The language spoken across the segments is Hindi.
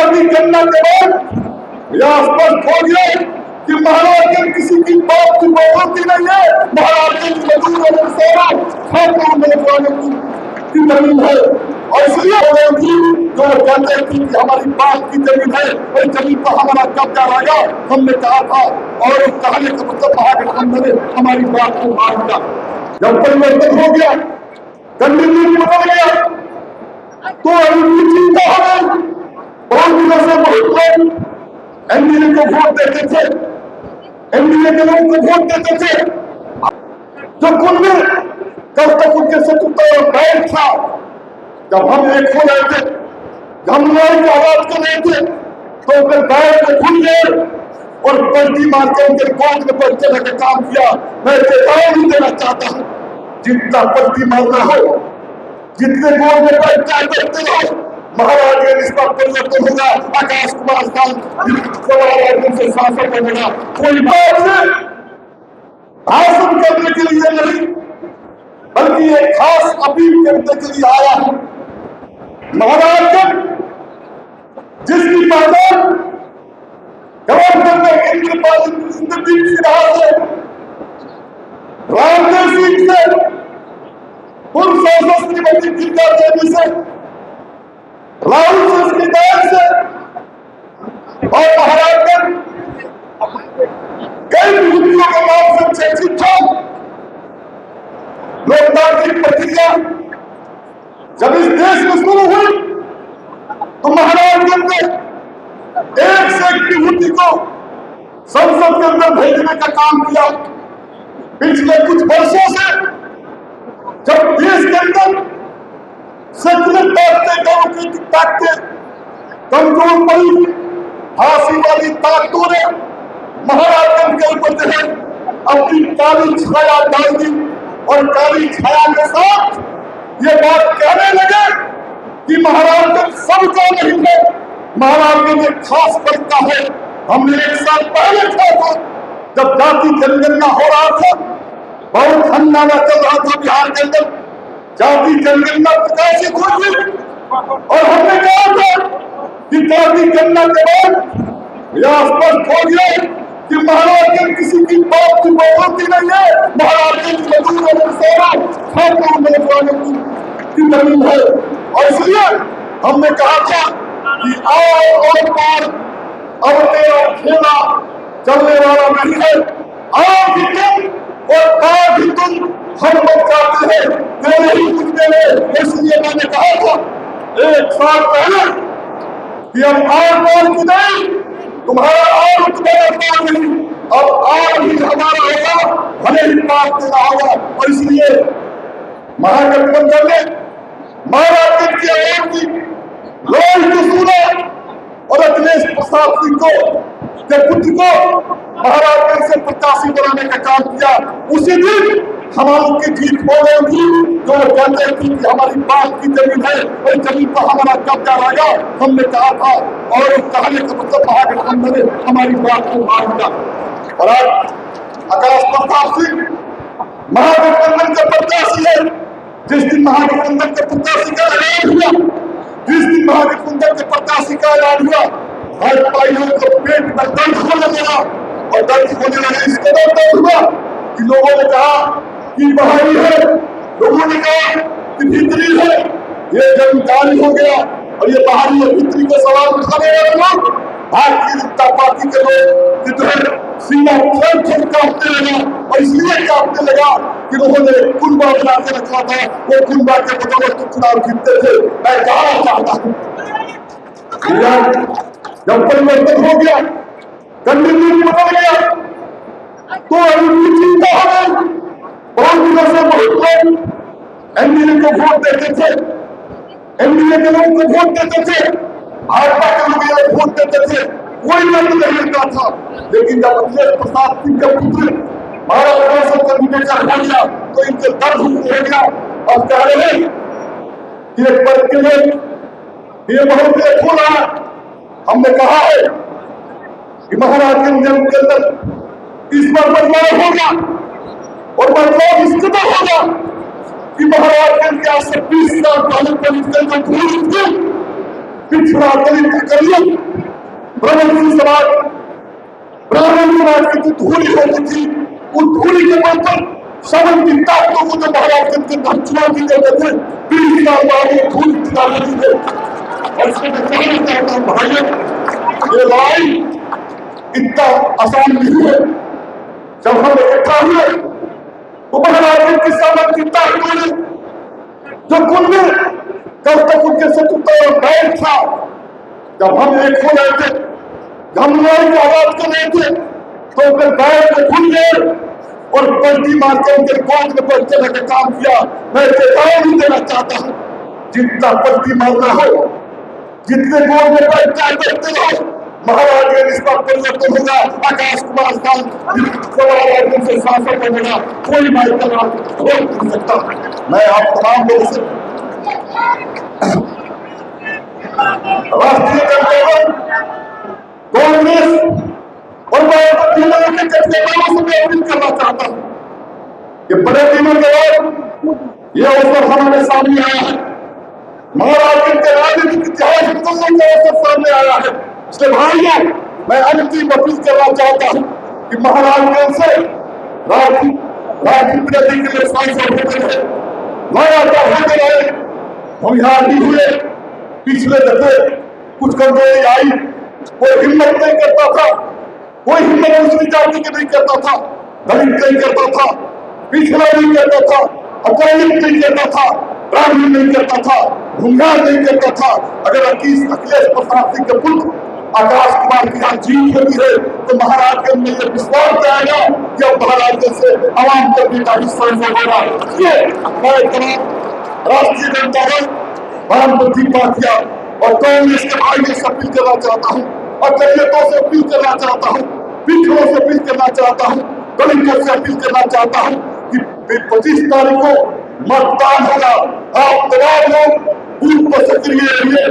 जाति गणना के बाद यह स्पष्ट हो गया कि महाराजगंज किसी की बात की बहुमती नहीं है। महाराजगंज मजदूर और किसानों खानदान नौजवानों की जमीन है और इसलिए जो कहते हैं कि हमारी बात की जमीन है, उस जमीन पर हमारा कब्जा रहेगा। हमने कहा था और उस कहने का मतलब महागठबंधन ने हमारी बात को मान दिया। जब परिवर्तन हो गया, कंडीशन बदल गया, तो अभी चिंता हो गई। बहुत दिनों से बहुत लोग एनडीए को वोट देते थे, एनडीए के लोगों को वोट देते थे, जो कुल कब तक उनके शत्रुता और बैर था। जब हम एक हो रहे थे, हम लड़ाई की आवाज कर रहे थे, तो फिर बैर को भूल गए और पलटी मार के उनके गोद में बैठने का काम किया। मैं चेतावनी देना चाहता हूँ, जितना पलटी मारना हो, जितने गोद में बैठते रहो, महाराज के इस पर परिवर्तन होगा। आकाश कुमार से शासन बनेगा। कोई बात नहीं, भाषण करने के लिए नहीं, बल्कि एक खास अपील करने के लिए आया हूं। महाराजगंज जिसकी पहचान गवर्नर में इंद्रदीप सिन्हा से, रामदेव सिंह से, पूर्व सांसद श्रीमती गीता देवी से, राहुल संस्कृतान से और महाराजगंज कई विभूतियों के नाम से चर्चित था। लोकतांत्रिक प्रक्रिया जब इस देश में शुरू हुई तो महाराजगंज ने एक से एक विभूति को संसद के अंदर भेजने का काम किया। पिछले कुछ वर्षों से जब देश के अंदर सेकुलर ताकतें कमजोर पड़ी, फांसी वाली ताकतों ने महाराजगंज के ऊपर जो है अपनी काली छाया डाल दी और काली छाया के साथ ये बात कहने लगे कि महाराजगंज सबका नहीं है, महाराजगंज एक खास तरीका है। हमने एक साल पहले कहा था, जब जाति जनगणना हो रहा था, बहुत हंगामा चल रहा था बिहार के अंदर, जाति जनगणना प्रकाशित हुई और हमने कहा था कि जाति गणना के बाद यह स्पष्ट हो गया कि महाराजगंज किसी की बात की बहुमती नहीं है। महाराजगंज मजदूर और किसानों खानदान नौजवानों की जमीन है और इसलिए हमने कहा था कि आओ और पार अब तेरा खेला चलने वाला नहीं है। आओ भी तुम और पार भी तुम, हम लोग चाहते हैं तेरे ही कुछ देने। इसलिए मैंने कहा था एक साल पहले कि हम आर पार की नहीं, तुम्हारा और तुम्हारा पार नहीं, अब आर ही हमारा होगा, भले ही पार देना होगा। और इसलिए महागठबंधन ने महाराजगंज की आवाज की लोग को सुना और अखिलेश प्रसाद सिंह के पुत्र को महाराजगंज से प्रत्याशी बनाने का काम किया। उसी दिन हमारी जीत हो गई थी। जो कहते हैं कि हमारी बात की जमीन है, उस जमीन पर हमारा कब्जा रहेगा। हमने कहा था और उस कहने का मतलब महागठबंधन ने हमारी बात को मान दिया। और आज आकाश प्रताप सिंह महागठबंधन का प्रत्याशी है। जिस दिन महागठबंधन के प्रत्याशी का ऐलान हुआ, जिस दिन महागठबंधन के प्रत्याशी का ऐलान हुआ, हर भाइयों को पेट में दर्द होने लगा और दर्द होने लगा। इस कदर दर्द हुआ कि लोगों ने कहा कि बहाई है, लोगों ने कहा कि भीतरी है। ये जमींदारी हो गया और ये बाहरी और भीतरी के सवाल उठाने वाले लोग भारतीय जनता पार्टी के लोग जो है सीना थर कांपने लगा। और इसलिए कांपने लगा कि लोगों ने कुंबा बना के रखा था, वो कुंबा के बदौलत चुनाव जीतते थे। मैं कहना चाहता हूँ जब परिवर्तन हो गया, कंडीशन बदल गया, तो अभी चिंता हो गई। बहुत दिनों से बहुत लोग एनडीए को वोट देते थे, एनडीए के लोगों को वोट देते थे, भाजपा के लोग वोट देते थे, कोई मत नहीं मिलता था। लेकिन जब अखिलेश प्रसाद सिंह के पुत्र महाराज का विवेचन हो गया तो इनके दर्द हो गया और कह रहे हैं कि एक पद के लिए ये बहुत देर हो रहा। हमने कहा है कि महाराजगंज के अंदर इस बार बदलाव होगा और बदलाव इस कदर होगा कि महाराजगंज के आज से 20 साल पहले पिछड़ा दलित अकलियत ब्राह्मण समाज की जो धूली होती थी उस धूली के बल पर समन की ताकतों को जो महाराज के हम चुनौती देते थे 20 साल बाद ये धूल चुनावी थे। और इसमें मैं कहना चाहता हूँ भाइयों, ये लड़ाई इतना आसान नहीं है। जब हम इकट्ठा हुए तो महाराज की समन की ताकतों ने जो कुल में कल तक उनके शत्रुता और बैर था, जब हम एक हो रहे थे, हम लड़ाई की आवाज कर रहे थे तो फिर बैर को खुल गए और पलटी मार के उनके गोद में पलटने का काम किया। मैं चेतावनी देना चाहता हूँ, जितना पलटी मारना हो, जितने गोद में बैठते रहो, महाराज के इस बात परिवर्तन होगा। आकाश कुमार खान से शासन बनेगा, कोई माइकल रोक नहीं सकता। मैं आप तमाम लोगों से राष्ट्रीय जनता कांग्रेस और के जथेदारों से मैं अपील करना चाहता हूँ कि बड़े दिनों के बाद यह अवसर हमारे सामने आया है। महाराज के राजनीतिक इतिहास में अवसर सामने आया है। इसलिए भाइयों, मैं अंतिम अपील करना चाहता हूँ कि महाराज से राजनीतिक के लिए सांसद होते रहे, लगातार होते रहे। हम यहाँ भी हुए, पिछले दफे कुछ कमजोरी आई, कोई हिम्मत नहीं करता था, कोई हिम्मत दूसरी जाति की नहीं करता था, दलित नहीं करता था, पिछड़ा नहीं करता था, अकालिक नहीं करता था, ब्राह्मण नहीं करता था, भूमिहार नहीं करता था। अगर अखिलेश प्रसाद सिंह के पुत्र आकाश कुमार की यहाँ जीत होती है तो महाराज के अंदर यह विश्वास जाएगा कि अब महाराज से आवाम का बेटा हिस्सा होगा। राष्ट्रीय जनता दल, वामपंथी पार्टियां और कांग्रेस के भाइयों से अपील करना चाहता हूँ, अकलियतों से अपील करना चाहता हूँ, पिछड़ों से अपील करना चाहता हूँ, दलितों से अपील करना चाहता हूँ कि 25 तारीख को मतदान होगा। आप तमाम लोग बूथ पर सक्रिय रहिए,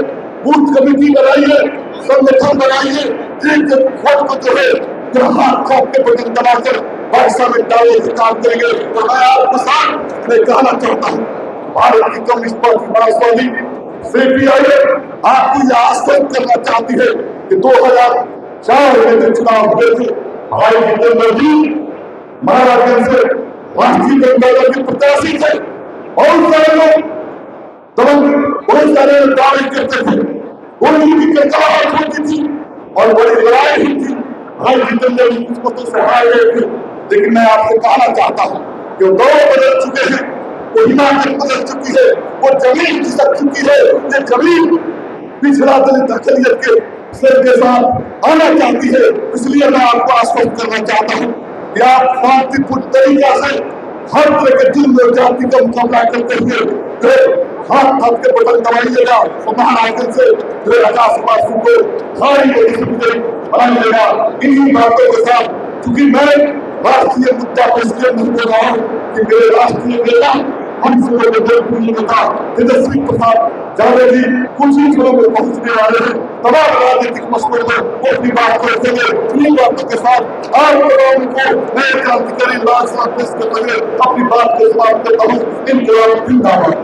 बूथ कमेटी बनाइए, संगठन बनाइए, एक वोट को जो है हाथ खौफ के बटन दबाकर भाषा में डाले के काम करेंगे। तो मैं आपके साथ मैं कहना चाहता हूँ, भारत की कम्युनिस्ट पार्टी मार्क्सवादी सीपीआई आपको यह आश्वस्त करना चाहती है कि 2004 में जो चुनाव हुए थे, भाई जितेंद्र जी महाराजगंज से राष्ट्रीय जनता दल के प्रत्याशी थे। बहुत सारे लोग बहुत सारे दावे करते थे, गोली की कचाहट होती थी और बड़ी लड़ाई हुई थी। भाई जितेंद्र जी उसको तो सहाय गए थे। लेकिन मैं आपसे कहना चाहता हूँ कि दौर बदल चुके हैं, वो हिमाचल बदल चुकी है, वो जमीन खिसक चुकी है। ये जमीन पिछड़ा दलित अकलियत के सिर के साथ आना चाहती है। इसलिए मैं आपको आश्वस्त करना चाहता हूँ कि आप शांतिपूर्ण तरीका से हर तरह के जुल्म और जाति का मुकाबला करते हुए हाथ के बटन दबाइएगा तो महाराज से आकाश कुमार सिंह को सारी बनाइएगा। इन्हीं बातों के साथ, क्योंकि मैं राष्ट्रीय मुद्दा पर इसलिए नहीं बोल रहा हूँ कि मेरे राष्ट्रीय नेता नेता तेजस्वी प्रसाद यादव जी कुछ ही दिनों में पहुंचने वाले हैं। तमाम राजनीतिक मसलों में वो अपनी बात करेंगे। इन्हीं बातों के साथ आज तमाम को नए क्रांतिकारी लाल साहब के पहले अपनी बात को समाप्त करता हूँ। इनकलाब जिंदाबाद।